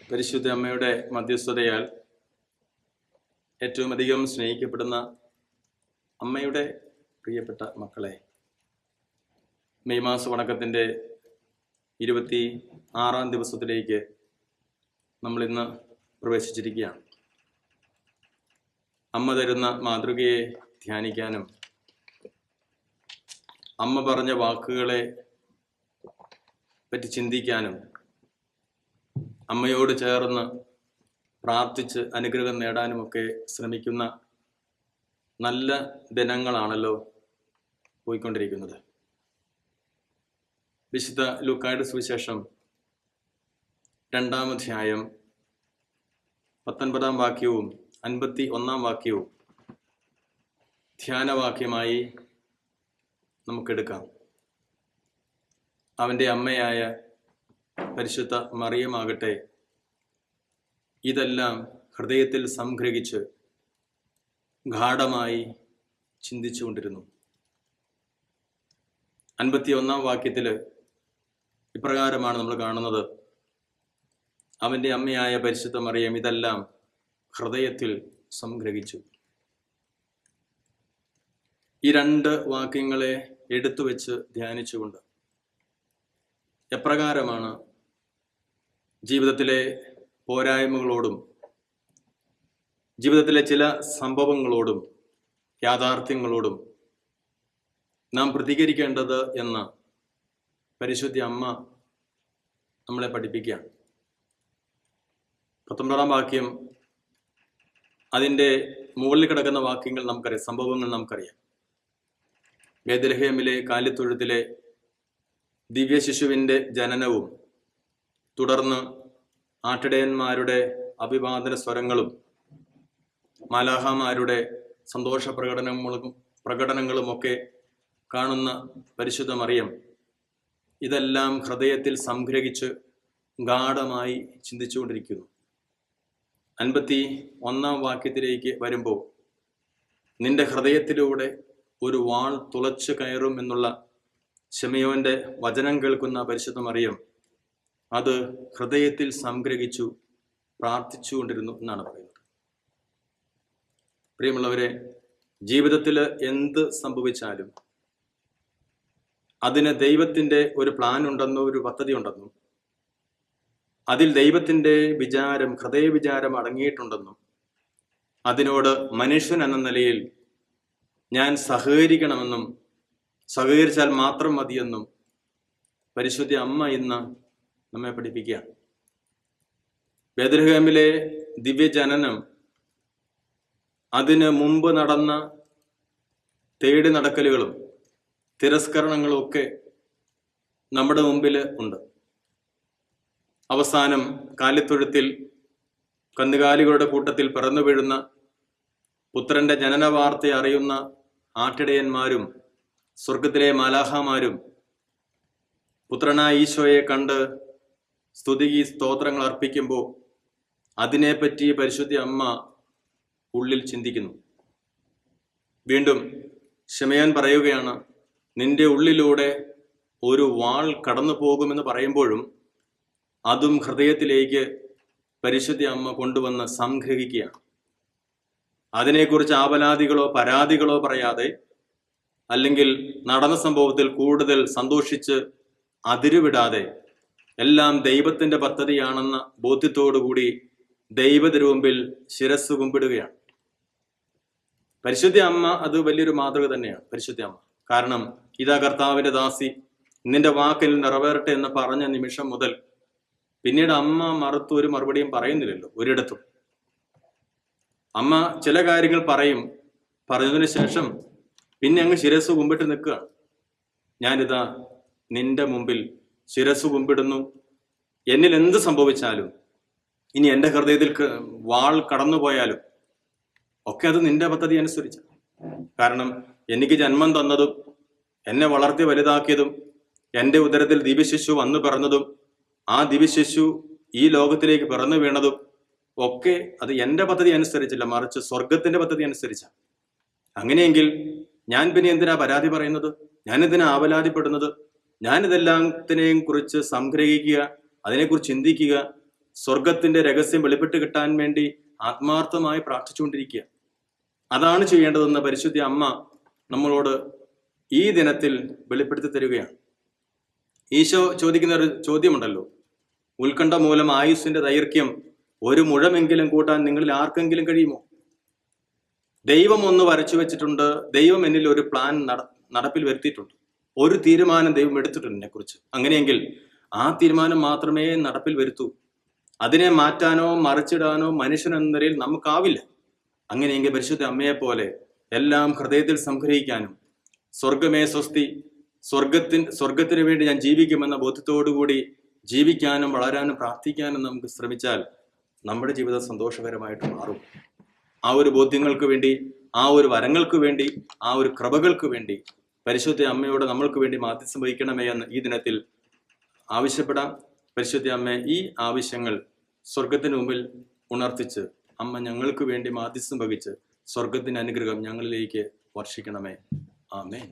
പരിശുദ്ധ അമ്മയുടെ മധ്യസ്ഥതയാൽ ഏറ്റവും അധികം സ്നേഹിക്കപ്പെടുന്ന അമ്മയുടെ പ്രിയപ്പെട്ട മക്കളെ, മെയ് മാസ വണക്കത്തിൻ്റെ 26-ാം ദിവസത്തിലേക്ക് നമ്മളിന്ന് പ്രവേശിച്ചിരിക്കുകയാണ്. അമ്മ തരുന്ന മാതൃകയെ ധ്യാനിക്കാനും അമ്മ പറഞ്ഞ വാക്കുകളെ പറ്റി ചിന്തിക്കാനും അമ്മയോട് ചേർന്ന് പ്രാർത്ഥിച്ച് അനുഗ്രഹം നേടാനുമൊക്കെ ശ്രമിക്കുന്ന നല്ല ദിനങ്ങളാണല്ലോ പോയിക്കൊണ്ടിരിക്കുന്നത്. വിശുദ്ധ ലൂക്കായുടെ സുവിശേഷം 2-ാം അധ്യായം 19-ാം വാക്യവും 51-ാം വാക്യവും ധ്യാനവാക്യമായി നമുക്കെടുക്കാം. അവൻ്റെ അമ്മയായ പരിശുദ്ധ മറിയമാകട്ടെ ഇതെല്ലാം ഹൃദയത്തിൽ സംഗ്രഹിച്ച് ഗാഢമായി ചിന്തിച്ചുകൊണ്ടിരുന്നു. 51-ാം വാക്യത്തിൽ ഇപ്രകാരമാണ് നമ്മൾ കാണുന്നത്: അവൻ്റെ അമ്മയായ പരിശുദ്ധ മറിയം ഇതെല്ലാം ഹൃദയത്തിൽ സംഗ്രഹിച്ചു. ഈ 2 വാക്യങ്ങളെ എടുത്തു വെച്ച് ധ്യാനിച്ചുകൊണ്ട് എപ്രകാരമാണ് ജീവിതത്തിലെ പോരായ്മകളോടും ജീവിതത്തിലെ ചില സംഭവങ്ങളോടും യാഥാർത്ഥ്യങ്ങളോടും നാം പ്രതികരിക്കേണ്ടത് എന്ന് പരിശുദ്ധ അമ്മ നമ്മളെ പഠിപ്പിക്കുകയാണ്. 19-ാം വാക്യം, അതിൻ്റെ മുകളിൽ കിടക്കുന്ന വാക്യങ്ങൾ നമുക്കറിയാം, സംഭവങ്ങൾ നമുക്കറിയാം. ബേത്ലഹേമിലെ കാലിത്തൊഴുത്തിലെ ദിവ്യശിശുവിൻ്റെ ജനനവും തുടർന്ന് ആട്ടിടയന്മാരുടെ അഭിവാദന സ്വരങ്ങളും മാലാഹമാരുടെ സന്തോഷ പ്രകടനങ്ങളുമൊക്കെ കാണുന്ന പരിശുദ്ധ മറിയം ഇതെല്ലാം ഹൃദയത്തിൽ സംഗ്രഹിച്ച് ഗാഢമായി ചിന്തിച്ചുകൊണ്ടിരിക്കുന്നു. 51-ാം വാക്യത്തിലേക്ക് വരുമ്പോൾ, നിന്റെ ഹൃദയത്തിലൂടെ ഒരു വാൾ തുളച്ചു കയറും എന്നുള്ള ശിമയോന്റെ വചനം കേൾക്കുന്ന പരിശുദ്ധ മറിയം അത് ഹൃദയത്തിൽ സംഗ്രഹിച്ചു പ്രാർത്ഥിച്ചുകൊണ്ടിരുന്നു എന്നാണ് പറയുന്നത്. പ്രിയമുള്ളവരെ, ജീവിതത്തിൽ എന്ത് സംഭവിച്ചാലും അതിന് ദൈവത്തിൻ്റെ ഒരു പ്ലാൻ ഉണ്ടെന്നോ ഒരു പദ്ധതി ഉണ്ടെന്നും അതിൽ ദൈവത്തിൻ്റെ വിചാരം, ഹൃദയവിചാരം അടങ്ങിയിട്ടുണ്ടെന്നും അതിനോട് മനുഷ്യൻ എന്ന നിലയിൽ ഞാൻ സഹകരിക്കണമെന്നും സഹകരിച്ചാൽ മാത്രം മതിയെന്നും പരിശുദ്ധ അമ്മ ഇന്ന് നമ്മെ പഠിപ്പിക്കുക. ബേത്ലഹേമിലെ ദിവ്യജനനം, അതിന് മുമ്പ് നടന്ന തേടി നടക്കലുകളും തിരസ്കരണങ്ങളും ഒക്കെ നമ്മുടെ മുമ്പിൽ ഉണ്ട്. അവസാനം കാലിത്തൊഴുത്തിൽ കന്നുകാലികളുടെ കൂട്ടത്തിൽ പിറന്നു വീഴുന്ന പുത്രന്റെ ജനന വാർത്ത അറിയുന്ന ആട്ടിടയന്മാരും സ്വർഗത്തിലെ മാലാഹമാരും പുത്രനായ ഈശോയെ കണ്ട് സ്തുതി സ്തോത്രങ്ങൾ അർപ്പിക്കുമ്പോൾ അതിനെപ്പറ്റി പരിശുദ്ധ അമ്മ ഉള്ളിൽ ചിന്തിക്കുന്നു. വീണ്ടും ശിമയോൻ പറയുകയാണ്, നിന്റെ ഉള്ളിലൂടെ ഒരു വാൾ കടന്നു പോകുമെന്ന് പറയുമ്പോഴും അതും ഹൃദയത്തിലേക്ക് പരിശുദ്ധ അമ്മ കൊണ്ടുവന്ന് സംഗ്രഹിക്കുകയാണ്. അതിനെക്കുറിച്ച് ആവലാതികളോ പരാതികളോ പറയാതെ, അല്ലെങ്കിൽ നടന്ന സംഭവത്തിൽ കൂടുതൽ സന്തോഷിച്ച് അതിരുവിടാതെ, എല്ലാം ദൈവത്തിന്റെ പദ്ധതിയാണെന്ന ബോധ്യത്തോടുകൂടി ദൈവത്തിരുമുമ്പിൽ ശിരസ് കുമ്പിടുകയാണ്. പരിശുദ്ധ അമ്മ അത് വലിയൊരു മാതൃക തന്നെയാണ്. പരിശുദ്ധ അമ്മ, കാരണം ഇതാ കർത്താവിന്റെ ദാസി, നിന്റെ വാക്കിൽ നിറവേറട്ടെ എന്ന് പറഞ്ഞ നിമിഷം മുതൽ പിന്നീട് അമ്മ മറുത്തു ഒരു മറുപടിയും പറയുന്നില്ലല്ലോ ഒരിടത്തും. അമ്മ ചില കാര്യങ്ങൾ പറഞ്ഞതിന് ശേഷം പിന്നെ അങ്ങ് ശിരസ് കുമ്പിട്ട് നിൽക്കുകയാണ്. ഞാനിതാ നിന്റെ മുമ്പിൽ ശിരസ് കുമ്പിടുന്നു. എന്നിൽ എന്ത് സംഭവിച്ചാലും, ഇനി എൻ്റെ ഹൃദയത്തിൽ വാൾ കടന്നുപോയാലും ഒക്കെ അത് നിന്റെ പദ്ധതി അനുസരിച്ച്. കാരണം എനിക്ക് ജന്മം തന്നതും എന്നെ വളർത്തി വലുതാക്കിയതും എൻ്റെ ഉദരത്തിൽ ദിവ്യശിശു വന്നു പിറന്നതും ആ ദിവ്യശിശു ഈ ലോകത്തിലേക്ക് പിറന്നു വീണതും ഒക്കെ അത് എൻ്റെ പദ്ധതി അനുസരിച്ചില്ല, മറിച്ച് സ്വർഗത്തിന്റെ പദ്ധതി അനുസരിച്ചാണ്. അങ്ങനെയെങ്കിൽ ഞാൻ പിന്നെ എന്തിനാ പരാതി പറയുന്നത്? ഞാനെന്തിനാ ആവലാതിപ്പെടുന്നത്? ഞാനിതെല്ലാത്തിനെയും കുറിച്ച് സംഗ്രഹിക്കുക, അതിനെക്കുറിച്ച് ചിന്തിക്കുക, സ്വർഗത്തിന്റെ രഹസ്യം വെളിപ്പെട്ട് കിട്ടാൻ വേണ്ടി ആത്മാർത്ഥമായി പ്രാർത്ഥിച്ചുകൊണ്ടിരിക്കുക. അതാണ് ചെയ്യേണ്ടതെന്ന് പരിശുദ്ധ അമ്മ നമ്മളോട് ഈ ദിനത്തിൽ വെളിപ്പെടുത്തി തരികയാണ്. ഈശോ ചോദിക്കുന്ന ഒരു ചോദ്യമുണ്ടല്ലോ, ഉത്കണ്ഠ മൂലം ആയുസ്സിന്റെ ദൈർഘ്യം 1 മുഴമെങ്കിലും കൂട്ടാൻ നിങ്ങളിൽ ആർക്കെങ്കിലും കഴിയുമോ? ദൈവം ഒന്ന് വരച്ചു വെച്ചിട്ടുണ്ട്. ദൈവം എന്നിൽ ഒരു പ്ലാൻ നടപ്പിൽ വരുത്തിയിട്ടുണ്ട്. ഒരു തീരുമാനം ദൈവം എടുത്തിട്ടുണ്ട് എന്നെ കുറിച്ച്. അങ്ങനെയെങ്കിൽ ആ തീരുമാനം മാത്രമേ നടപ്പിൽ വരുത്തൂ. അതിനെ മാറ്റാനോ മറിച്ചിടാനോ മനുഷ്യനെന്ന നിലയിൽ നമുക്കാവില്ല. അങ്ങനെയെങ്കിൽ പരിശുദ്ധ അമ്മയെ പോലെ എല്ലാം ഹൃദയത്തിൽ സംഗ്രഹിക്കാനും സ്വർഗമേ സ്വസ്തി, സ്വർഗത്തിന് വേണ്ടി ഞാൻ ജീവിക്കുമെന്ന ബോധ്യത്തോടുകൂടി ജീവിക്കാനും വളരാനും പ്രാർത്ഥിക്കാനും നമുക്ക് ശ്രമിച്ചാൽ നമ്മുടെ ജീവിതം സന്തോഷകരമായിട്ട് മാറും. ആ ഒരു ബോധ്യങ്ങൾക്ക് വേണ്ടി, ആ ഒരു വരങ്ങൾക്ക് വേണ്ടി, ആ ഒരു കൃപകൾക്ക് വേണ്ടി പരിശുദ്ധ അമ്മയോട് നമ്മൾക്ക് വേണ്ടി മാധ്യസ്ഥം വഹിക്കണമേ എന്ന് ഈ ദിനത്തിൽ ആവശ്യപ്പെടാം. പരിശുദ്ധ അമ്മ ഈ ആവശ്യങ്ങൾ സ്വർഗത്തിന് മുമ്പിൽ ഉണർത്തിച്ച് അമ്മ ഞങ്ങൾക്ക് വേണ്ടി മാധ്യസ്ഥം വഹിച്ച് സ്വർഗത്തിന്റെ അനുഗ്രഹം ഞങ്ങളിലേക്ക് വർഷിക്കണമേ. ആമേൻ.